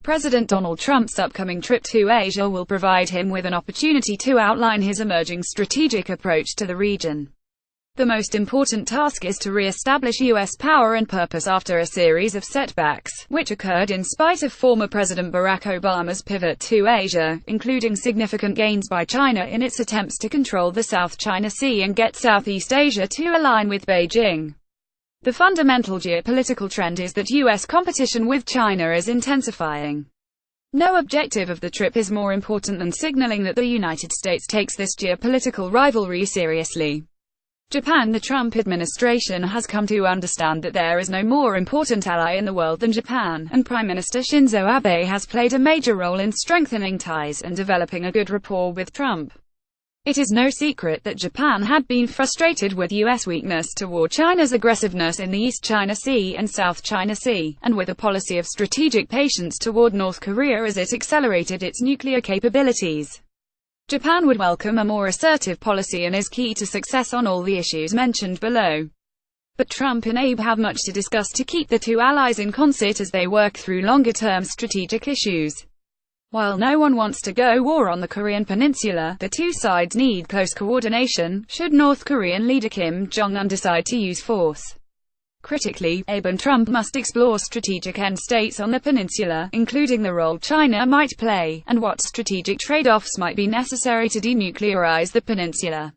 President Donald Trump's upcoming trip to Asia will provide him with an opportunity to outline his emerging strategic approach to the region. The most important task is to re-establish U.S. power and purpose after a series of setbacks, which occurred in spite of former President Barack Obama's pivot to Asia, including significant gains by China in its attempts to control the South China Sea and get Southeast Asia to align with Beijing. The fundamental geopolitical trend is that U.S. competition with China is intensifying. No objective of the trip is more important than signaling that the United States takes this geopolitical rivalry seriously. Japan. The Trump administration has come to understand that there is no more important ally in the world than Japan, and Prime Minister Shinzo Abe has played a major role in strengthening ties and developing a good rapport with Trump. It is no secret that Japan had been frustrated with U.S. weakness toward China's aggressiveness in the East China Sea and South China Sea, and with a policy of strategic patience toward North Korea as it accelerated its nuclear capabilities. Japan would welcome a more assertive policy and is key to success on all the issues mentioned below. But Trump and Abe have much to discuss to keep the two allies in concert as they work through longer-term strategic issues. While no one wants to go war on the Korean peninsula, the two sides need close coordination, should North Korean leader Kim Jong-un decide to use force. Critically, Abe and Trump must explore strategic end states on the peninsula, including the role China might play, and what strategic trade-offs might be necessary to denuclearize the peninsula.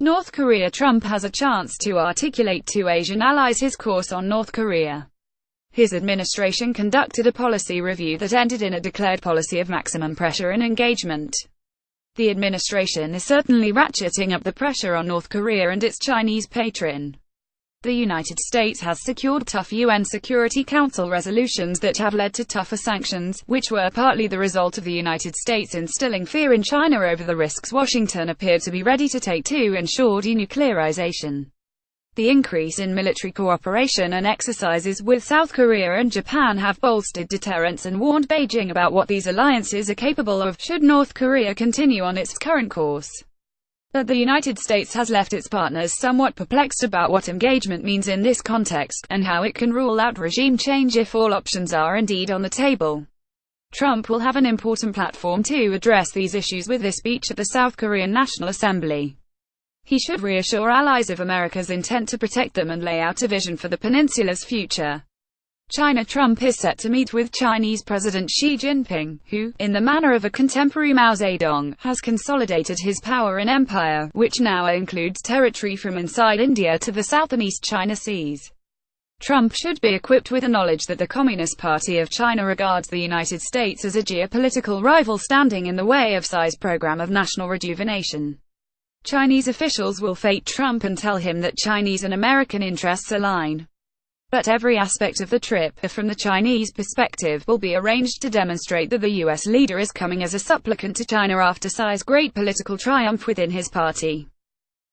North Korea. Trump has a chance to articulate to Asian allies his course on North Korea. His administration conducted a policy review that ended in a declared policy of maximum pressure and engagement. The administration is certainly ratcheting up the pressure on North Korea and its Chinese patron. The United States has secured tough UN Security Council resolutions that have led to tougher sanctions, which were partly the result of the United States instilling fear in China over the risks Washington appeared to be ready to take to ensure denuclearization. The increase in military cooperation and exercises with South Korea and Japan have bolstered deterrence and warned Beijing about what these alliances are capable of, should North Korea continue on its current course. But the United States has left its partners somewhat perplexed about what engagement means in this context, and how it can rule out regime change if all options are indeed on the table. Trump will have an important platform to address these issues with this speech at the South Korean National Assembly. He should reassure allies of America's intent to protect them and lay out a vision for the peninsula's future. China. Trump is set to meet with Chinese President Xi Jinping, who, in the manner of a contemporary Mao Zedong, has consolidated his power and empire, which now includes territory from inside India to the South and East China Seas. Trump should be equipped with the knowledge that the Communist Party of China regards the United States as a geopolitical rival standing in the way of Xi's program of national rejuvenation. Chinese officials will face Trump and tell him that Chinese and American interests align. But every aspect of the trip, from the Chinese perspective, will be arranged to demonstrate that the U.S. leader is coming as a supplicant to China after Xi's great political triumph within his party.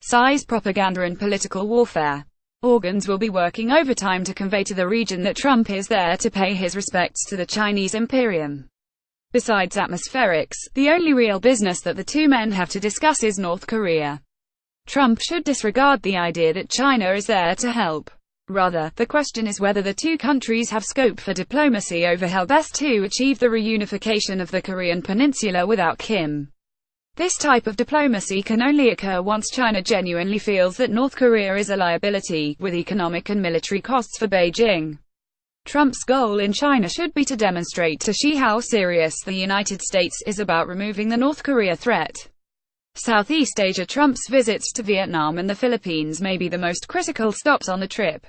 Xi's propaganda and political warfare organs will be working overtime to convey to the region that Trump is there to pay his respects to the Chinese imperium. Besides atmospherics, the only real business that the two men have to discuss is North Korea. Trump should disregard the idea that China is there to help. Rather, the question is whether the two countries have scope for diplomacy over how best to achieve the reunification of the Korean peninsula without Kim. This type of diplomacy can only occur once China genuinely feels that North Korea is a liability, with economic and military costs for Beijing. Trump's goal in China should be to demonstrate to Xi how serious the United States is about removing the North Korea threat. Southeast Asia. Trump's visits to Vietnam and the Philippines may be the most critical stops on the trip.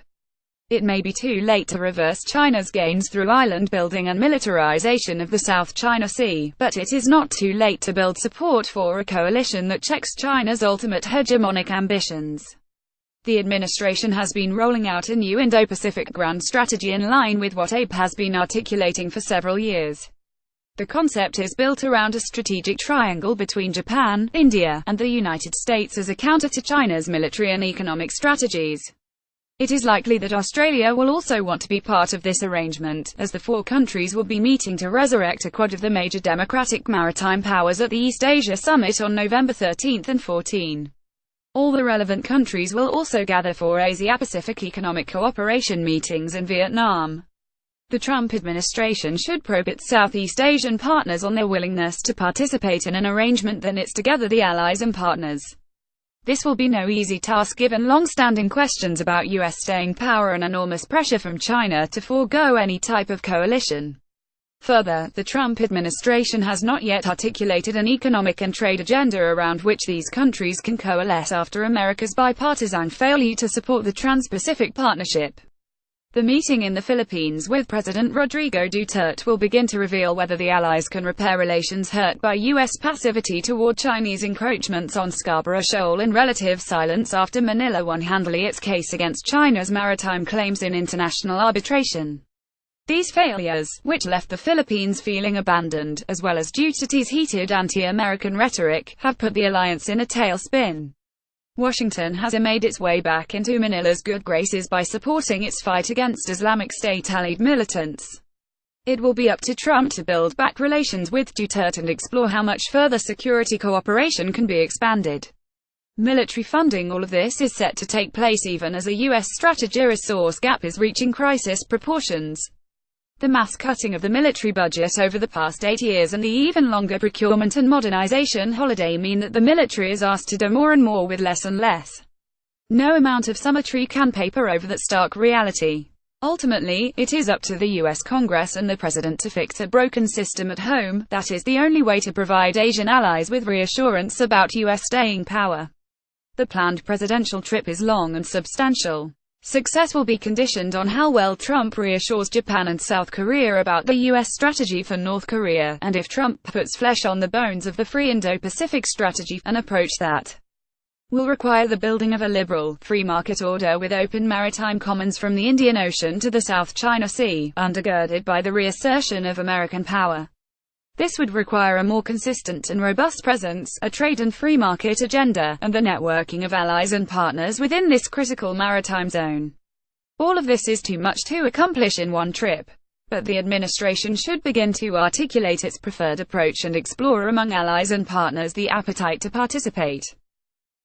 It may be too late to reverse China's gains through island building and militarization of the South China Sea, but it is not too late to build support for a coalition that checks China's ultimate hegemonic ambitions. The administration has been rolling out a new Indo-Pacific grand strategy in line with what Abe has been articulating for several years. The concept is built around a strategic triangle between Japan, India, and the United States as a counter to China's military and economic strategies. It is likely that Australia will also want to be part of this arrangement, as the four countries will be meeting to resurrect a quad of the major democratic maritime powers at the East Asia Summit on November 13 and 14. All the relevant countries will also gather for Asia-Pacific Economic Cooperation meetings in Vietnam. The Trump administration should probe its Southeast Asian partners on their willingness to participate in an arrangement that knits together the allies and partners. This will be no easy task given long-standing questions about U.S. staying power and enormous pressure from China to forego any type of coalition. Further, the Trump administration has not yet articulated an economic and trade agenda around which these countries can coalesce after America's bipartisan failure to support the Trans-Pacific Partnership. The meeting in the Philippines with President Rodrigo Duterte will begin to reveal whether the allies can repair relations hurt by U.S. passivity toward Chinese encroachments on Scarborough Shoal and relative silence after Manila won handily its case against China's maritime claims in international arbitration. These failures, which left the Philippines feeling abandoned, as well as Duterte's heated anti-American rhetoric, have put the alliance in a tailspin. Washington has made its way back into Manila's good graces by supporting its fight against Islamic State-allied militants. It will be up to Trump to build back relations with Duterte and explore how much further security cooperation can be expanded. Military funding. All of this is set to take place even as a U.S. strategy resource gap is reaching crisis proportions. The mass cutting of the military budget over the past 8 years and the even longer procurement and modernization holiday mean that the military is asked to do more and more with less and less. No amount of summitry can paper over that stark reality. Ultimately, it is up to the U.S. Congress and the President to fix a broken system at home. That is the only way to provide Asian allies with reassurance about U.S. staying power. The planned presidential trip is long and substantial. Success will be conditioned on how well Trump reassures Japan and South Korea about the U.S. strategy for North Korea, and if Trump puts flesh on the bones of the free Indo-Pacific strategy, an approach that will require the building of a liberal, free market order with open maritime commons from the Indian Ocean to the South China Sea, undergirded by the reassertion of American power. This would require a more consistent and robust presence, a trade and free market agenda, and the networking of allies and partners within this critical maritime zone. All of this is too much to accomplish in one trip. But the administration should begin to articulate its preferred approach and explore among allies and partners the appetite to participate.